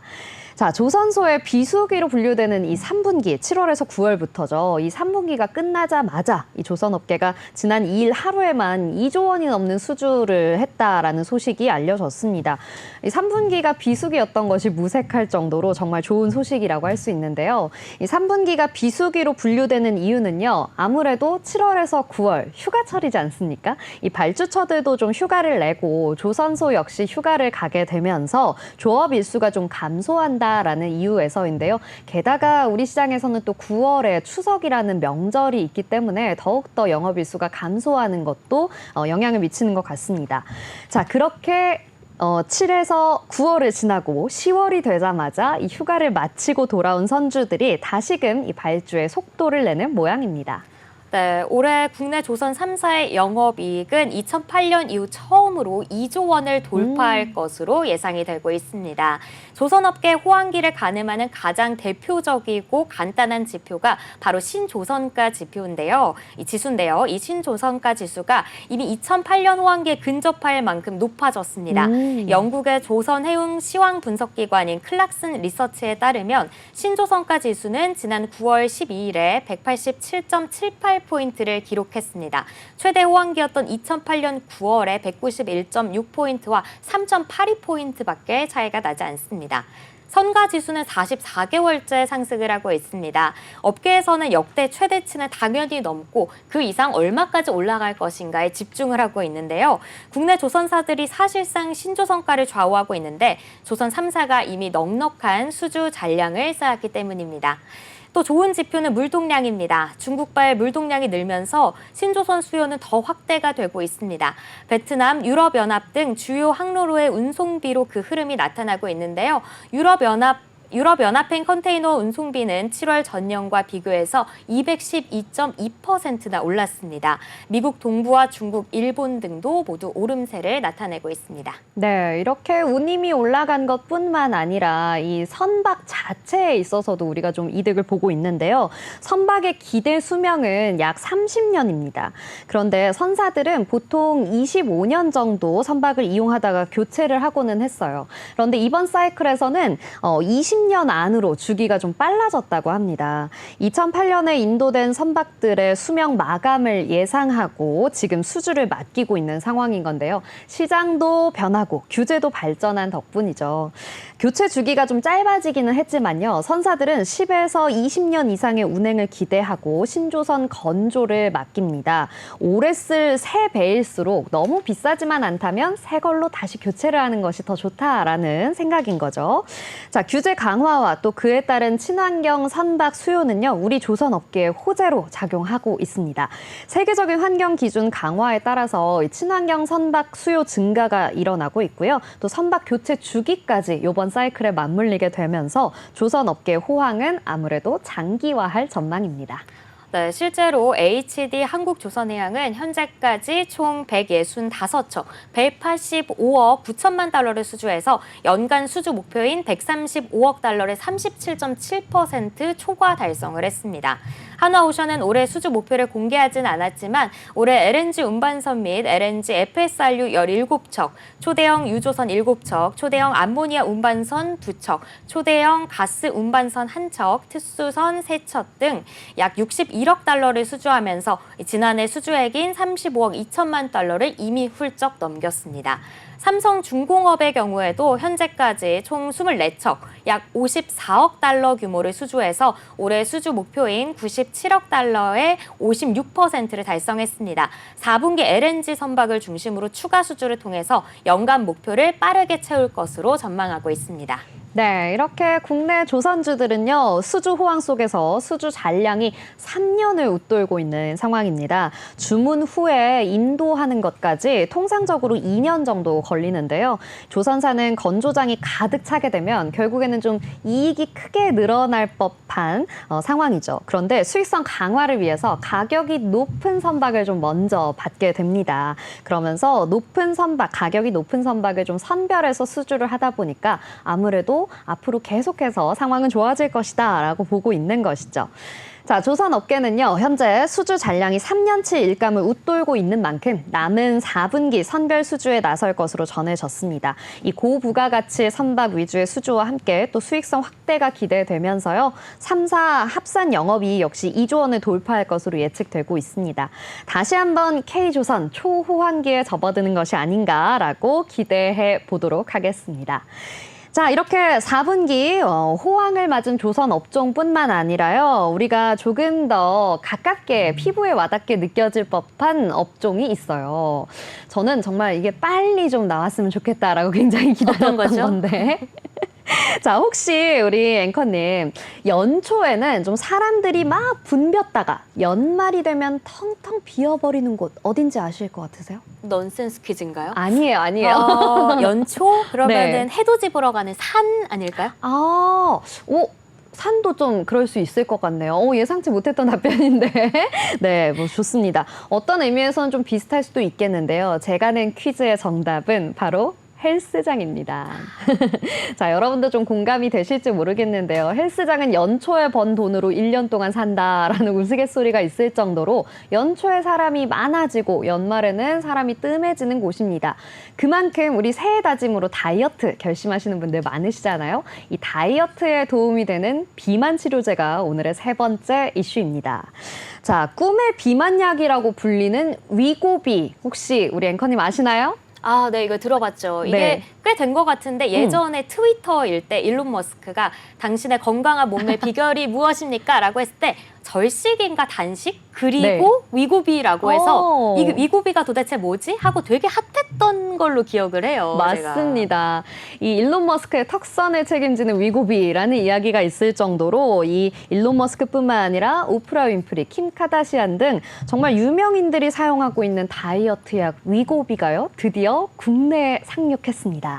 자, 조선소의 비수기로 분류되는 이 3분기, 7월에서 9월부터죠. 이 3분기가 끝나자마자 이 조선업계가 지난 2일 하루에만 2조 원이 넘는 수주를 했다라는 소식이 알려졌습니다. 이 3분기가 비수기였던 것이 무색할 정도로 정말 좋은 소식이라고 할 수 있는데요. 이 3분기가 비수기로 분류되는 이유는요. 아무래도 7월에서 9월 휴가철이지 않습니까? 이 발주처들도 좀 휴가를 내고 조선소 역시 휴가를 가게 되면서 조업 일수가 좀 감소한다. 라는 이유에서인데요. 게다가 우리 시장에서는 또 9월에 추석이라는 명절이 있기 때문에 더욱더 영업일수가 감소하는 것도 영향을 미치는 것 같습니다. 자, 그렇게 7에서 9월을 지나고 10월이 되자마자 이 휴가를 마치고 돌아온 선주들이 다시금 이 발주에 속도를 내는 모양입니다. 네, 올해 국내 조선 3사의 영업이익은 2008년 이후 처음으로 2조 원을 돌파할 것으로 예상이 되고 있습니다. 조선업계 호황기를 가늠하는 가장 대표적이고 간단한 지표가 바로 신조선가 지표인데요. 이 신조선가 지수가 이미 2008년 호황기에 근접할 만큼 높아졌습니다. 영국의 조선해운 시황 분석기관인 클락슨 리서치에 따르면 신조선가 지수는 지난 9월 12일에 187.78포인트를 기록했습니다. 최대 호황기였던 2008년 9월에 191.6포인트와 3.82포인트밖에 차이가 나지 않습니다. 선가 지수는 44개월째 상승을 하고 있습니다. 업계에서는 역대 최대치는 당연히 넘고 그 이상 얼마까지 올라갈 것인가에 집중을 하고 있는데요. 국내 조선사들이 사실상 신조선가를 좌우하고 있는데 조선 3사가 이미 넉넉한 수주 잔량을 쌓았기 때문입니다. 또 좋은 지표는 물동량입니다. 중국발 물동량이 늘면서 신조선 수요는 더 확대가 되고 있습니다. 베트남, 유럽연합 등 주요 항로로의 운송비로 그 흐름이 나타나고 있는데요. 유럽연합행 컨테이너 운송비는 7월 전년과 비교해서 212.2%나 올랐습니다. 미국 동부와 중국, 일본 등도 모두 오름세를 나타내고 있습니다. 네, 이렇게 운임이 올라간 것뿐만 아니라 이 선박 자체에 있어서도 우리가 좀 이득을 보고 있는데요. 선박의 기대 수명은 약 30년입니다. 그런데 선사들은 보통 25년 정도 선박을 이용하다가 교체를 하고는 했어요. 그런데 이번 사이클에서는 20년 안으로 주기가 좀 빨라졌다고 합니다. 2008년에 인도된 선박들의 수명 마감을 예상하고 지금 수주를 맡기고 있는 상황인 건데요. 시장도 변하고 규제도 발전한 덕분이죠. 교체 주기가 좀 짧아지기는 했지만요. 선사들은 10에서 20년 이상의 운행을 기대하고 신조선 건조를 맡깁니다. 오래 쓸 새 배일수록 너무 비싸지만 않다면 새 걸로 다시 교체를 하는 것이 더 좋다라는 생각인 거죠. 자, 규제 강화와 또 그에 따른 친환경 선박 수요는요, 우리 조선업계의 호재로 작용하고 있습니다. 세계적인 환경 기준 강화에 따라서 친환경 선박 수요 증가가 일어나고 있고요. 또 선박 교체 주기까지 이번 사이클에 맞물리게 되면서 조선업계의 호황은 아무래도 장기화할 전망입니다. 네, 실제로 HD 한국조선해양은 현재까지 총 165척, 185억 9천만 달러를 수주해서 연간 수주 목표인 135억 달러를 37.7% 초과 달성을 했습니다. 한화오션은 올해 수주 목표를 공개하진 않았지만 올해 LNG 운반선 및 LNG FSRU 17척, 초대형 유조선 7척, 초대형 암모니아 운반선 2척, 초대형 가스 운반선 1척, 특수선 3척 등 약 61억 달러를 수주하면서 지난해 수주액인 35억 2천만 달러를 이미 훌쩍 넘겼습니다. 삼성중공업의 경우에도 현재까지 총 24척, 약 54억 달러 규모를 수주해서 올해 수주 목표인 97억 달러의 56%를 달성했습니다. 4분기 LNG 선박을 중심으로 추가 수주를 통해서 연간 목표를 빠르게 채울 것으로 전망하고 있습니다. 네, 이렇게 국내 조선주들은요, 수주 호황 속에서 수주 잔량이 3년을 웃돌고 있는 상황입니다. 주문 후에 인도하는 것까지 통상적으로 2년 정도 걸리는데요. 조선사는 건조장이 가득 차게 되면 결국에는 좀 이익이 크게 늘어날 법한 급한 상황이죠. 그런데 수익성 강화를 위해서 가격이 높은 선박을 좀 먼저 받게 됩니다. 그러면서 가격이 높은 선박을 좀 선별해서 수주를 하다 보니까 아무래도 앞으로 계속해서 상황은 좋아질 것이다 라고 보고 있는 것이죠. 자, 조선업계는요, 현재 수주 잔량이 3년치 일감을 웃돌고 있는 만큼 남은 4분기 선별 수주에 나설 것으로 전해졌습니다. 이 고부가가치 선박 위주의 수주와 함께 또 수익성 확대가 기대되면서요, 3사 합산 영업이익 역시 2조 원을 돌파할 것으로 예측되고 있습니다. 다시 한번 K조선 초호황기에 접어드는 것이 아닌가라고 기대해 보도록 하겠습니다. 자, 이렇게 4분기 호황을 맞은 조선 업종뿐만 아니라요. 우리가 조금 더 가깝게 피부에 와닿게 느껴질 법한 업종이 있어요. 저는 정말 이게 빨리 좀 나왔으면 좋겠다라고 굉장히 기다렸던 건데. 자, 혹시 우리 앵커님, 연초에는 좀 사람들이 막 붐볐다가 연말이 되면 텅텅 비어버리는 곳 어딘지 아실 것 같으세요? 넌센스 퀴즈인가요? 아니에요. 연초? 그러면은 네. 해돋이 보러 가는 산 아닐까요? 산도 좀 그럴 수 있을 것 같네요. 예상치 못했던 답변인데. 네, 뭐 좋습니다. 어떤 의미에서는 좀 비슷할 수도 있겠는데요. 제가 낸 퀴즈의 정답은 바로 헬스장입니다. 자, 여러분도 좀 공감이 되실지 모르겠는데요. 헬스장은 연초에 번 돈으로 1년 동안 산다라는 우스갯소리가 있을 정도로 연초에 사람이 많아지고 연말에는 사람이 뜸해지는 곳입니다. 그만큼 우리 새해 다짐으로 다이어트 결심하시는 분들 많으시잖아요. 이 다이어트에 도움이 되는 비만 치료제가 오늘의 세 번째 이슈입니다. 자, 꿈의 비만약이라고 불리는 위고비, 혹시 우리 앵커님 아시나요? 네, 이거 들어봤죠. 이게 네. 꽤 된 것 같은데 예전에 트위터일 때 일론 머스크가 당신의 건강한 몸의 비결이 무엇입니까? 라고 했을 때 절식인가 단식? 그리고 네. 위고비라고 해서 오. 이 위고비가 도대체 뭐지? 하고 되게 핫했던 걸로 기억을 해요. 맞습니다. 이 일론 머스크의 턱선을 책임지는 위고비라는 이야기가 있을 정도로 이 일론 머스크뿐만 아니라 오프라 윈프리, 킴 카다시안 등 정말 유명인들이 사용하고 있는 다이어트 약 위고비가요, 드디어 국내에 상륙했습니다.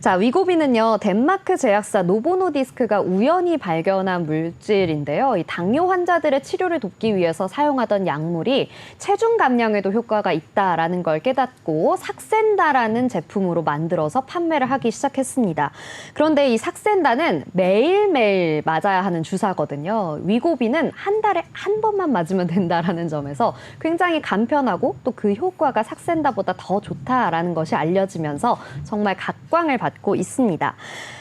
자, 위고비는요, 덴마크 제약사 노보노디스크가 우연히 발견한 물질인데요. 이 당뇨 환자들의 치료를 돕기 위해서 사용하던 약물이 체중 감량에도 효과가 있다라는 걸 깨닫고 삭센다라는 제품으로 만들어서 판매를 하기 시작했습니다. 그런데 이 삭센다는 매일매일 맞아야 하는 주사거든요. 위고비는 한 달에 한 번만 맞으면 된다라는 점에서 굉장히 간편하고 또 그 효과가 삭센다보다 더 좋다라는 것이 알려지면서 정말 각광을 받고 있습니다.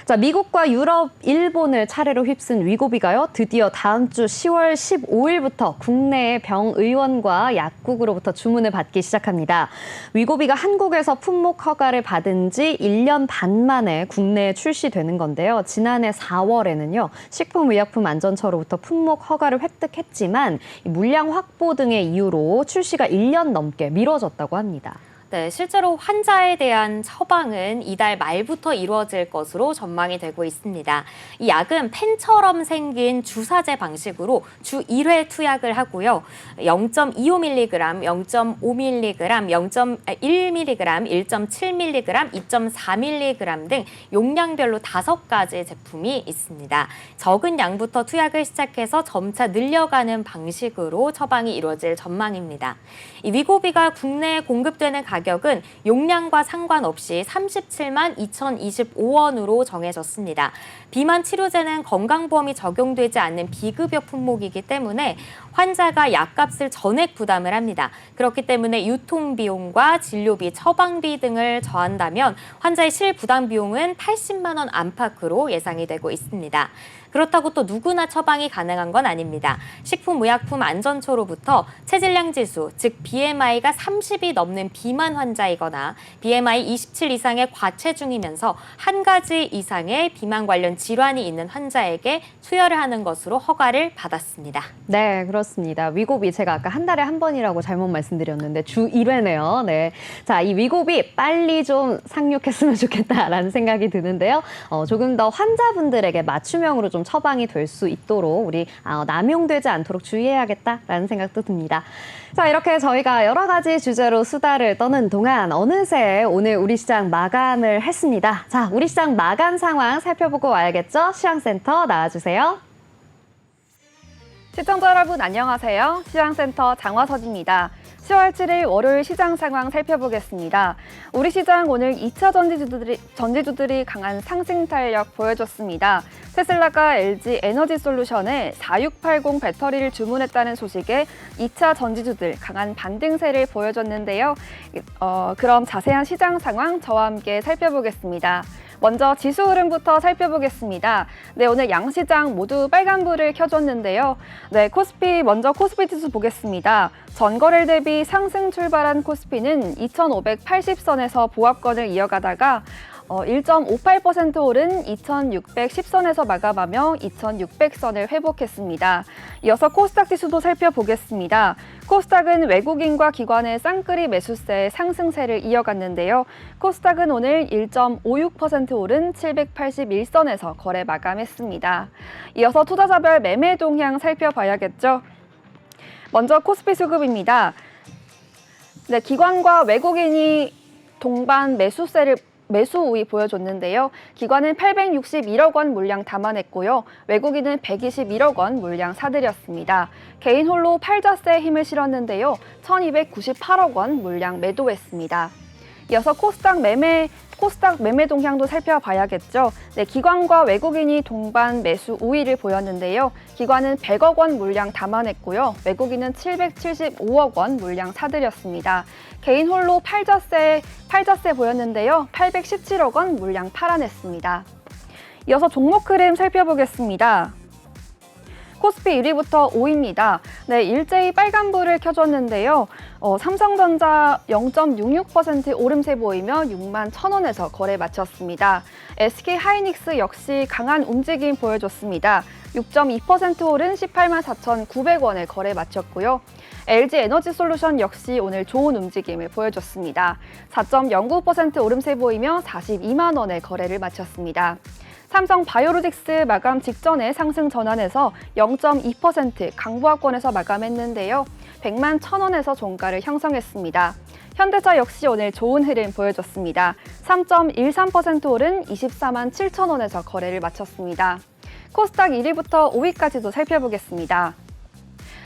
자, 미국과 유럽, 일본을 차례로 휩쓴 위고비가요, 드디어 다음 주 10월 15일부터 국내의 병의원과 약국으로부터 주문을 받기 시작합니다. 위고비가 한국에서 품목 허가를 받은 지 1년 반 만에 국내에 출시되는 건데요. 지난해 4월에는요, 식품의약품안전처로부터 품목 허가를 획득했지만 물량 확보 등의 이유로 출시가 1년 넘게 미뤄졌다고 합니다. 네, 실제로 환자에 대한 처방은 이달 말부터 이루어질 것으로 전망이 되고 있습니다. 이 약은 펜처럼 생긴 주사제 방식으로 주 1회 투약을 하고요. 0.25mg, 0.5mg, 0.1mg, 1.7mg, 2.4mg 등 용량별로 5가지 제품이 있습니다. 적은 양부터 투약을 시작해서 점차 늘려가는 방식으로 처방이 이루어질 전망입니다. 이 위고비가 국내에 공급되는 가격은 용량과 상관없이 37만 2,025원으로 정해졌습니다. 비만 치료제는 건강보험이 적용되지 않는 비급여 품목이기 때문에 환자가 약값을 전액 부담을 합니다. 그렇기 때문에 유통비용과 진료비, 처방비 등을 더한다면 환자의 실부담 비용은 80만 원 안팎으로 예상이 되고 있습니다. 그렇다고 또 누구나 처방이 가능한 건 아닙니다. 식품의약품안전처로부터 체질량 지수, 즉 BMI가 30이 넘는 비만 환자이거나 BMI 27 이상의 과체중이면서 한 가지 이상의 비만 관련 질환이 있는 환자에게 투여를 하는 것으로 허가를 받았습니다. 네, 그렇습니다. 위고비 제가 아까 한 달에 한 번이라고 잘못 말씀드렸는데 주 1회네요. 네. 자, 이 위고비 빨리 좀 상륙했으면 좋겠다라는 생각이 드는데요. 조금 더 환자분들에게 맞춤형으로 좀 처방이 될 수 있도록 우리 남용되지 않도록 주의해야겠다라는 생각도 듭니다. 자, 이렇게 저희가 여러 가지 주제로 수다를 떠는 동안 어느새 오늘 우리 시장 마감을 했습니다. 자, 우리 시장 마감 상황 살펴보고 와야겠죠? 시황센터 나와주세요. 시청자 여러분 안녕하세요. 시장센터 장화선입니다. 10월 7일 월요일 시장 상황 살펴보겠습니다. 우리 시장 오늘 2차 전지주들이 강한 상승 탄력 보여줬습니다. 테슬라가 LG 에너지솔루션에 4680 배터리를 주문했다는 소식에 2차 전지주들 강한 반등세를 보여줬는데요. 그럼 자세한 시장 상황 저와 함께 살펴보겠습니다. 먼저 지수 흐름부터 살펴보겠습니다. 네, 오늘 양시장 모두 빨간불을 켜줬는데요. 네, 먼저 코스피 지수 보겠습니다. 전거래일 대비 상승 출발한 코스피는 2580선에서 보합권을 이어가다가 1.58% 오른 2610선에서 마감하며 2600선을 회복했습니다. 이어서 코스닥 지수도 살펴보겠습니다. 코스닥은 외국인과 기관의 쌍끌이 매수세의 상승세를 이어갔는데요. 코스닥은 오늘 1.56% 오른 781선에서 거래 마감했습니다. 이어서 투자자별 매매 동향 살펴봐야겠죠. 먼저 코스피 수급입니다. 네, 기관과 외국인이 동반 매수 우위 보여줬는데요. 기관은 861억 원 물량 담아냈고요. 외국인은 121억 원 물량 사들였습니다. 개인 홀로 팔자세에 힘을 실었는데요. 1298억 원 물량 매도했습니다. 이어서 코스닥 매매 동향도 살펴봐야겠죠. 네, 기관과 외국인이 동반 매수 우위를 보였는데요. 기관은 100억 원 물량 담아냈고요. 외국인은 775억 원 물량 사들였습니다. 개인 홀로 팔자세 보였는데요. 817억 원 물량 팔아냈습니다. 이어서 종목 흐름 살펴보겠습니다. 코스피 1위부터 5위입니다. 네, 일제히 빨간불을 켜줬는데요. 삼성전자 0.66% 오름세 보이며 6만 1,000원에서 거래 마쳤습니다. SK하이닉스 역시 강한 움직임 보여줬습니다. 6.2% 오른 18만 4,900원에 거래 마쳤고요. LG 에너지솔루션 역시 오늘 좋은 움직임을 보여줬습니다. 4.09% 오름세 보이며 42만 원에 거래를 마쳤습니다. 삼성 바이오로직스 마감 직전에 상승 전환해서 0.2% 강보합권에서 마감했는데요. 100만 1,000원에서 종가를 형성했습니다. 현대차 역시 오늘 좋은 흐름 보여줬습니다. 3.13% 오른 24만 7,000원에서 거래를 마쳤습니다. 코스닥 1위부터 5위까지도 살펴보겠습니다.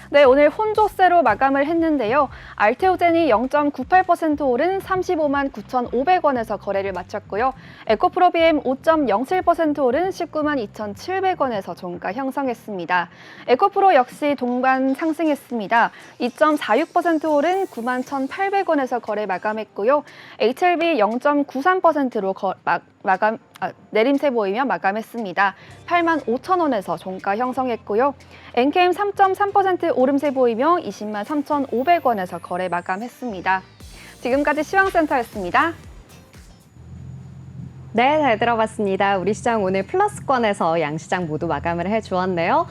네, 오늘 혼조세로 마감을 했는데요. 알테오젠이 0.98% 오른 35만 9,500원에서 거래를 마쳤고요. 에코프로비엠 5.07% 오른 19만 2,700원에서 종가 형성했습니다. 에코프로 역시 동반 상승했습니다. 2.46% 오른 9만 1,800원에서 거래 마감했고요. HLB 0.93%로 내림세 보이며 마감했습니다. 8만 5,000원에서 종가 형성했고요. NKM 3.3% 오름세 보이며 20만 3,500원에서 거래 마감했습니다. 지금까지 시황센터였습니다. 네, 잘 들어봤습니다. 우리 시장 오늘 플러스권에서 양시장 모두 마감을 해주었네요.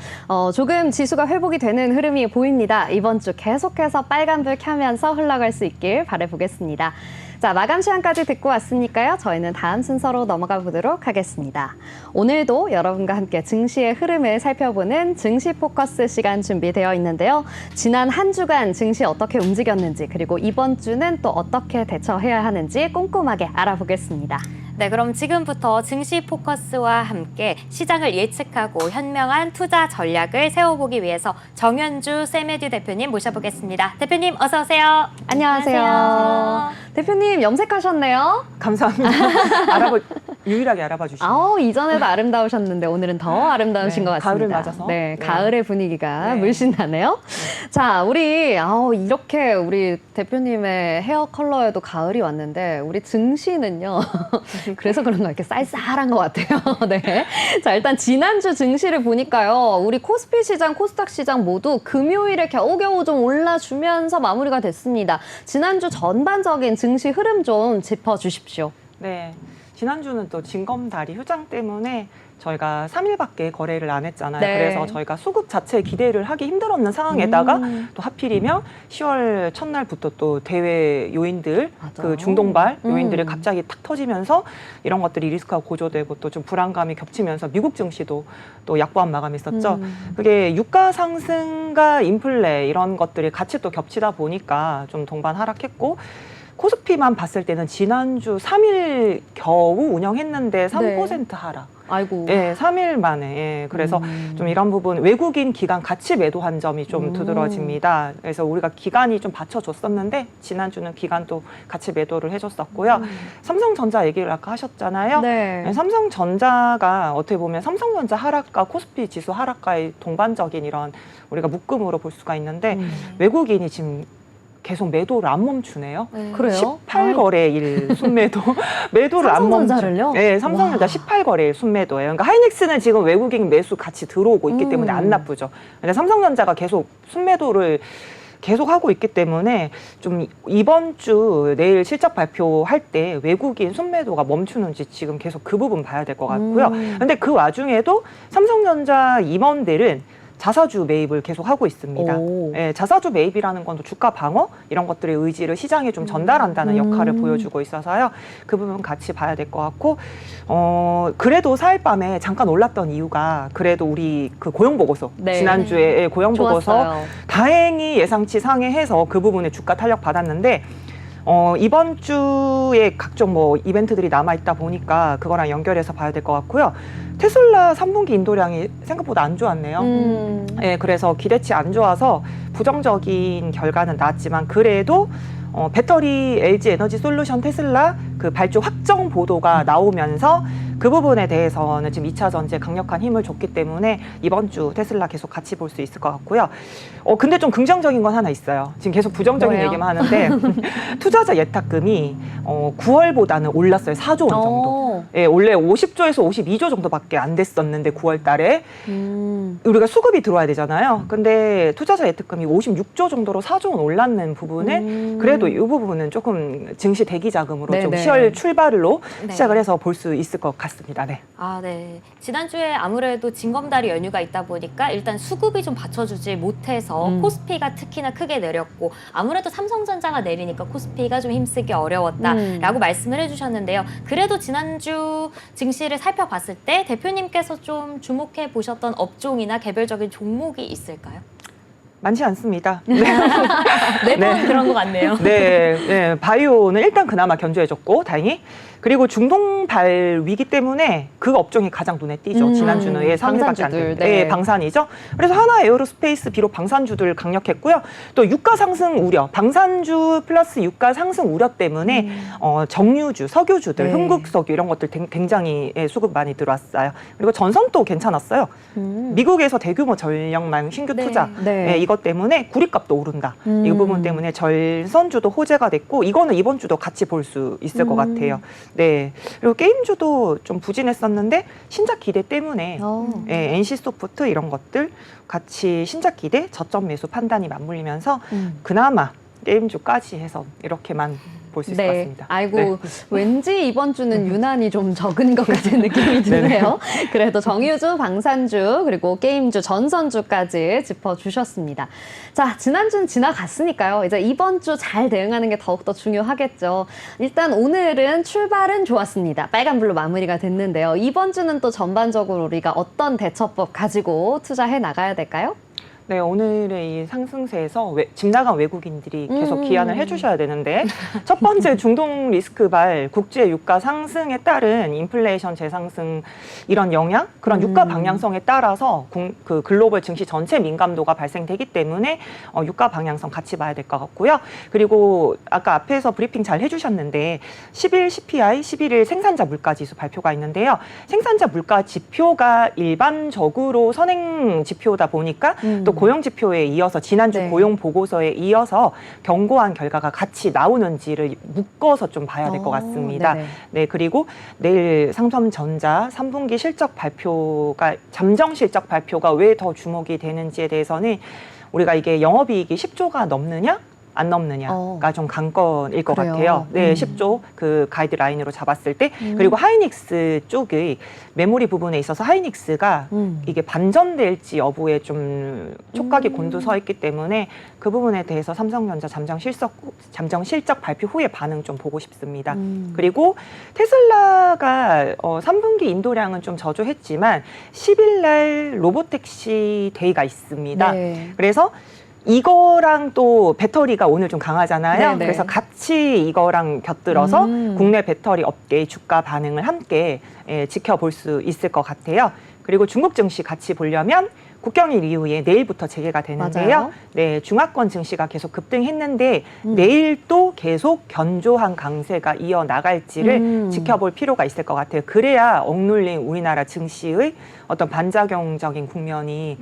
조금 지수가 회복이 되는 흐름이 보입니다. 이번 주 계속해서 빨간불 켜면서 흘러갈 수 있길 바라보겠습니다. 자, 마감 시간까지 듣고 왔으니까요. 저희는 다음 순서로 넘어가 보도록 하겠습니다. 오늘도 여러분과 함께 증시의 흐름을 살펴보는 증시 포커스 시간 준비되어 있는데요. 지난 한 주간 증시 어떻게 움직였는지 그리고 이번 주는 또 어떻게 대처해야 하는지 꼼꼼하게 알아보겠습니다. 네, 그럼 지금부터 증시 포커스와 함께 시장을 예측하고 현명한 투자 전략을 세워보기 위해서 정현주 세메디 대표님 모셔보겠습니다. 대표님 어서 오세요. 안녕하세요. 대표님 염색하셨네요. 감사합니다. 유일하게 알아봐 주시네요. 이전에도 아름다우셨는데 오늘은 더 아름다우신 것 같습니다. 가을을 맞아서. 네, 가을의 분위기가 네. 물씬 나네요. 자, 이렇게 우리 대표님의 헤어 컬러에도 가을이 왔는데 우리 증시는요. 그래서 그런가 이렇게 쌀쌀한 것 같아요. 네. 자, 일단 지난주 증시를 보니까요. 우리 코스피 시장, 코스닥 시장 모두 금요일에 겨우겨우 좀 올라주면서 마무리가 됐습니다. 지난주 전반적인 증시 흐름 좀 짚어주십시오. 네. 지난주는 또 징검다리 휴장 때문에 저희가 3일밖에 거래를 안 했잖아요. 네. 그래서 저희가 수급 자체에 기대를 하기 힘들었는 상황에다가 또 하필이면 10월 첫날부터 또 대외 요인들, 맞아요. 그 중동발 요인들이 갑자기 탁 터지면서 이런 것들이 리스크가 고조되고 또 좀 불안감이 겹치면서 미국 증시도 또 약보합 마감했었죠. 그게 유가 상승과 인플레 이런 것들이 같이 또 겹치다 보니까 좀 동반 하락했고 코스피만 봤을 때는 지난주 3일 겨우 운영했는데 3% 하락. 아이고. 예, 3일 만에. 예, 그래서 좀 이런 부분 외국인 기관 같이 매도한 점이 좀 두드러집니다. 그래서 우리가 기간이 좀 받쳐줬었는데 지난주는 기간도 같이 매도를 해줬었고요. 삼성전자 얘기를 아까 하셨잖아요. 네. 네, 삼성전자가 어떻게 보면 삼성전자 하락과 코스피 지수 하락과의 동반적인 이런 우리가 묶음으로 볼 수가 있는데 외국인이 지금 계속 매도를 안 멈추네요. 그래요? 18거래일 순매도 매도를 안 멈추. 삼성전자를요? 네, 삼성전자 18거래일 순매도예요. 그러니까 하이닉스는 지금 외국인 매수 같이 들어오고 있기 때문에 안 나쁘죠. 근데 삼성전자가 계속 순매도를 계속 하고 있기 때문에 좀 이번 주 내일 실적 발표할 때 외국인 순매도가 멈추는지 지금 계속 그 부분 봐야 될 것 같고요. 근데 그 와중에도 삼성전자 임원들은 자사주 매입을 계속 하고 있습니다. 예, 자사주 매입이라는 건 또 주가 방어 이런 것들의 의지를 시장에 좀 전달한다는 역할을 보여주고 있어서요. 그 부분 같이 봐야 될 것 같고 그래도 4일 밤에 잠깐 올랐던 이유가 그래도 우리 그 고용 보고서 네. 지난주에 고용 보고서 좋았어요. 다행히 예상치 상회해서 그 부분에 주가 탄력 받았는데 이번 주에 각종 뭐 이벤트들이 남아있다 보니까 그거랑 연결해서 봐야 될 것 같고요. 테슬라 3분기 인도량이 생각보다 안 좋았네요. 예, 그래서 기대치 안 좋아서 부정적인 결과는 나왔지만 그래도 배터리 LG 에너지 솔루션 테슬라 그 발주 확정 보도가 나오면서 그 부분에 대해서는 지금 2차 전지에 강력한 힘을 줬기 때문에 이번 주 테슬라 계속 같이 볼 수 있을 것 같고요. 근데 좀 긍정적인 건 하나 있어요. 지금 계속 부정적인 뭐예요? 얘기만 하는데 투자자 예탁금이 9월보다는 올랐어요. 4조 원 정도. 예, 원래 50조에서 52조 정도밖에 안 됐었는데 9월 달에 우리가 수급이 들어와야 되잖아요. 근데 투자자 예탁금이 56조 정도로 4조 원 올랐는 부분에 그래도 이 부분은 조금 증시 대기 자금으로 좀 네네. 10월 출발로 네. 시작을 해서 볼 수 있을 것 같습니다. 네. 아, 네. 지난주에 아무래도 징검다리 연휴가 있다 보니까 일단 수급이 좀 받쳐주지 못해서 코스피가 특히나 크게 내렸고 아무래도 삼성전자가 내리니까 코스피가 좀 힘쓰기 어려웠다라고 말씀을 해주셨는데요. 그래도 지난주 증시를 살펴봤을 때 대표님께서 좀 주목해 보셨던 업종이나 개별적인 종목이 있을까요? 많지 않습니다. 매번 그런 것 같네요. 네, 네, 바이오는 일단 그나마 견조해졌고 다행히 그리고 중동발 위기 때문에 그 업종이 가장 눈에 띄죠. 지난주는 예, 3일밖에 안 방산주들, 됐는데 네. 예, 방산이죠. 그래서 하나 에어로스페이스 비록 방산주들 강력했고요. 또 유가 상승 우려, 방산주 플러스 유가 상승 우려 때문에 정유주, 석유주들, 네. 흥국석유 이런 것들 굉장히 예, 수급 많이 들어왔어요. 그리고 전선도 괜찮았어요. 미국에서 대규모 전력망 신규 네. 투자 네. 예, 이것 때문에 구리값도 오른다. 이 부분 때문에 전선주도 호재가 됐고 이거는 이번 주도 같이 볼 수 있을 것 같아요. 네. 그리고 게임주도 좀 부진했었는데 신작 기대 때문에 예, NC소프트 이런 것들 같이 신작 기대, 저점 매수 판단이 맞물리면서 그나마 게임주까지 해서 이렇게만 볼 수 있을 것 같습니다. 아이고, 네. 왠지 이번 주는 유난히 좀 적은 것 같은 느낌이 드네요. 그래도 정유주, 방산주, 그리고 게임주, 전선주까지 짚어주셨습니다. 자, 지난주는 지나갔으니까요. 이제 이번 주 잘 대응하는 게 더욱더 중요하겠죠. 일단 오늘은 출발은 좋았습니다. 빨간불로 마무리가 됐는데요. 이번 주는 또 전반적으로 우리가 어떤 대처법 가지고 투자해 나가야 될까요? 네, 오늘의 이 상승세에서 집 나간 외국인들이 계속 기한을 해주셔야 되는데 첫 번째 중동 리스크발 국제 유가 상승에 따른 인플레이션 재상승 이런 영향, 그런 유가 방향성에 따라서 그 글로벌 증시 전체 민감도가 발생되기 때문에 유가 방향성 같이 봐야 될 것 같고요. 그리고 아까 앞에서 브리핑 잘 해주셨는데 10일 CPI, 11일 생산자 물가지수 발표가 있는데요. 생산자 물가 지표가 일반적으로 선행 지표다 보니까 또 고용 지표에 이어서 지난주 네. 고용 보고서에 이어서 견고한 결과가 같이 나오는지를 묶어서 좀 봐야 될 것 같습니다. 네네. 네, 그리고 내일 삼성전자 3분기 실적 발표가 잠정 실적 발표가 왜 더 주목이 되는지에 대해서는 우리가 이게 영업이익이 10조가 넘느냐? 안 넘느냐가 좀 관건일 것 그래요. 같아요. 네, 10조 그 가이드라인으로 잡았을 때 그리고 하이닉스 쪽의 메모리 부분에 있어서 하이닉스가 이게 반전될지 여부에 좀 촉각이 곤두서 있기 때문에 그 부분에 대해서 삼성전자 잠정 실적 발표 후에 반응 좀 보고 싶습니다. 그리고 테슬라가 3분기 인도량은 좀 저조했지만 10일 날 로보택시 데이가 있습니다. 네. 그래서 이거랑 또 배터리가 오늘 좀 강하잖아요. 네네. 그래서 같이 이거랑 곁들여서 국내 배터리 업계의 주가 반응을 함께 지켜볼 수 있을 것 같아요. 그리고 중국 증시 같이 보려면 국경일 이후에 내일부터 재개가 되는데요. 맞아요. 네, 중화권 증시가 계속 급등했는데 내일 또 계속 견조한 강세가 이어나갈지를 지켜볼 필요가 있을 것 같아요. 그래야 억눌린 우리나라 증시의 어떤 반작용적인 국면이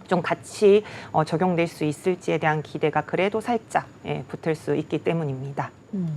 좀 같이 적용될 수 있을지에 대한 기대가 그래도 살짝 붙을 수 있기 때문입니다.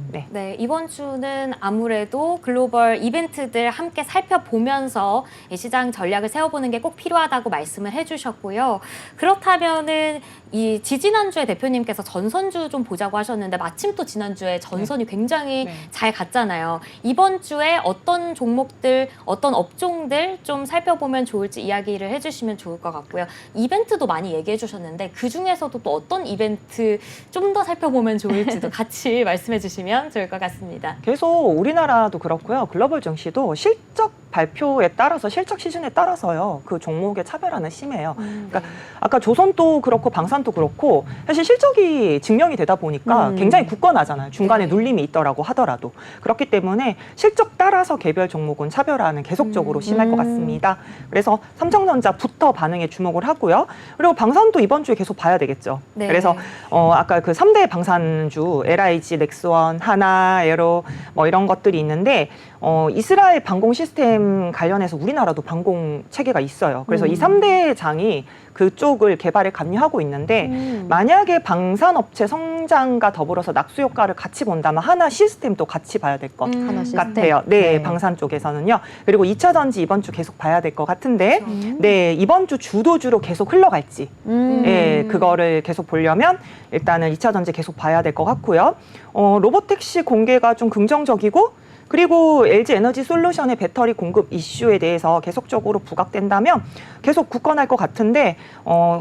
네. 네, 이번 주는 아무래도 글로벌 이벤트들 함께 살펴보면서 이 시장 전략을 세워보는 게 꼭 필요하다고 말씀을 해주셨고요. 그렇다면은 이 지지난주에 대표님께서 전선주 좀 보자고 하셨는데 마침 또 지난주에 전선이 굉장히 잘 갔잖아요. 이번 주에 어떤 종목들, 어떤 업종들 좀 살펴보면 좋을지 이야기를 해주시면 좋을 것 같고요. 이벤트도 많이 얘기해 주셨는데 그중에서도 또 어떤 이벤트 좀 더 살펴보면 좋을지도 같이 말씀해 주시면 좋을 것 같습니다. 계속 우리나라도 그렇고요. 글로벌 증시도 실적 발표에 따라서 실적 시즌에 따라서요. 그 종목의 차별화는 심해요. 그러니까 아까 조선도 그렇고 방산도 그렇고 사실 실적이 증명이 되다 보니까 굉장히 굳건하잖아요. 중간에 눌림이 있더라고 하더라도. 그렇기 때문에 실적 따라서 개별 종목은 차별화는 계속적으로 심할 것 같습니다. 그래서 삼성전자부터 반응에 주목을 하고요. 그리고 방산도 이번 주에 계속 봐야 되겠죠. 네. 그래서 아까 그 3대 방산주 LIG, 넥스원, 하나, 에로 뭐 이런 것들이 있는데 이스라엘 방공 시스템 관련해서 우리나라도 방공 체계가 있어요. 그래서 이 3대 장이 그쪽을 개발에 관여하고 있는데 만약에 방산업체 성장과 더불어서 낙수 효과를 같이 본다면 하나 시스템도 같이 봐야 될 것 하나 시스템. 같아요. 네, 네. 방산 쪽에서는요. 그리고 2차 전지 이번 주 계속 봐야 될 것 같은데 네, 이번 주 주도주로 계속 흘러갈지 예, 그거를 계속 보려면 일단은 2차 전지 계속 봐야 될 것 같고요. 로보택시 공개가 좀 긍정적이고 그리고 LG 에너지 솔루션의 배터리 공급 이슈에 대해서 계속적으로 부각된다면 계속 굳건할 것 같은데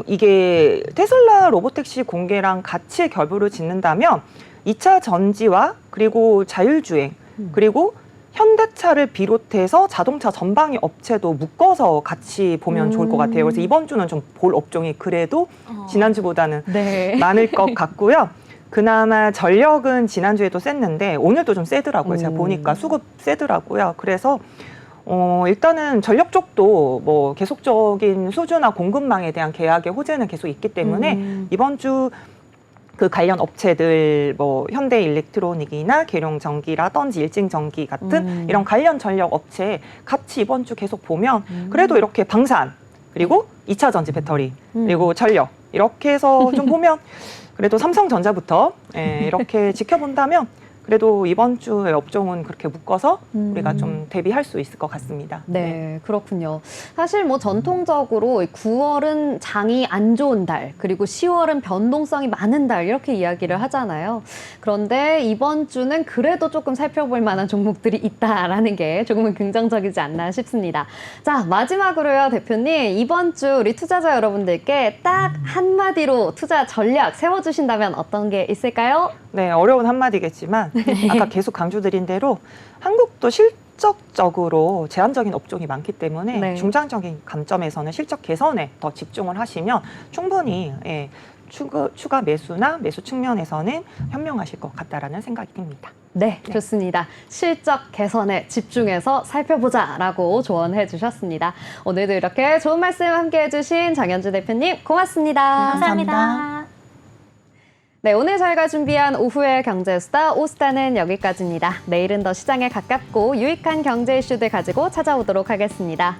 이게 테슬라 로보택시 공개랑 같이 결부를 짓는다면 2차 전지와 그리고 자율주행 그리고 현대차를 비롯해서 자동차 전방위 업체도 묶어서 같이 보면 좋을 것 같아요. 그래서 이번 주는 좀 볼 업종이 그래도 지난주보다는 네. 많을 것 같고요. 그나마 전력은 지난주에도 셌는데 오늘도 좀 세더라고요. 제가 보니까 수급 세더라고요. 그래서 일단은 전력 쪽도 뭐 계속적인 수주나 공급망에 대한 계약의 호재는 계속 있기 때문에 이번 주 그 관련 업체들 뭐 현대 일렉트로닉이나 계룡전기라든지 일진전기 같은 이런 관련 전력 업체 같이 이번 주 계속 보면 그래도 이렇게 방산 그리고 2차 전지 배터리 그리고 전력 이렇게 해서 좀 보면 그래도 삼성전자부터 이렇게 지켜본다면 그래도 이번 주의 업종은 그렇게 묶어서 우리가 좀 대비할 수 있을 것 같습니다. 네, 그렇군요. 사실 뭐 전통적으로 9월은 장이 안 좋은 달, 그리고 10월은 변동성이 많은 달 이렇게 이야기를 하잖아요. 그런데 이번 주는 그래도 조금 살펴볼 만한 종목들이 있다라는 게 조금은 긍정적이지 않나 싶습니다. 자, 마지막으로요, 대표님. 이번 주 우리 투자자 여러분들께 딱 한마디로 투자 전략 세워주신다면 어떤 게 있을까요? 네, 어려운 한마디겠지만 아까 계속 강조드린 대로 한국도 실적적으로 제한적인 업종이 많기 때문에 네. 중장적인 관점에서는 실적 개선에 더 집중을 하시면 충분히 추가 매수나 매수 측면에서는 현명하실 것 같다라는 생각이 듭니다. 네, 좋습니다. 실적 개선에 집중해서 살펴보자라고 조언해 주셨습니다. 오늘도 이렇게 좋은 말씀 함께 해주신 장현주 대표님 고맙습니다. 감사합니다. 네, 오늘 저희가 준비한 오후의 경제수다 오수다는 여기까지입니다. 내일은 더 시장에 가깝고 유익한 경제 이슈들 가지고 찾아오도록 하겠습니다.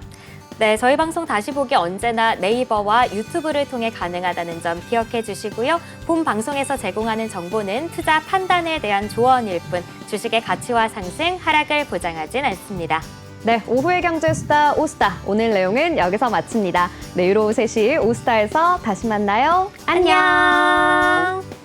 네, 저희 방송 다시 보기 언제나 네이버와 유튜브를 통해 가능하다는 점 기억해 주시고요. 본 방송에서 제공하는 정보는 투자 판단에 대한 조언일 뿐 주식의 가치와 상승, 하락을 보장하진 않습니다. 네, 오후의 경제수다 오수다. 오늘 내용은 여기서 마칩니다. 내일 오후 3시 오수다에서 다시 만나요. 안녕!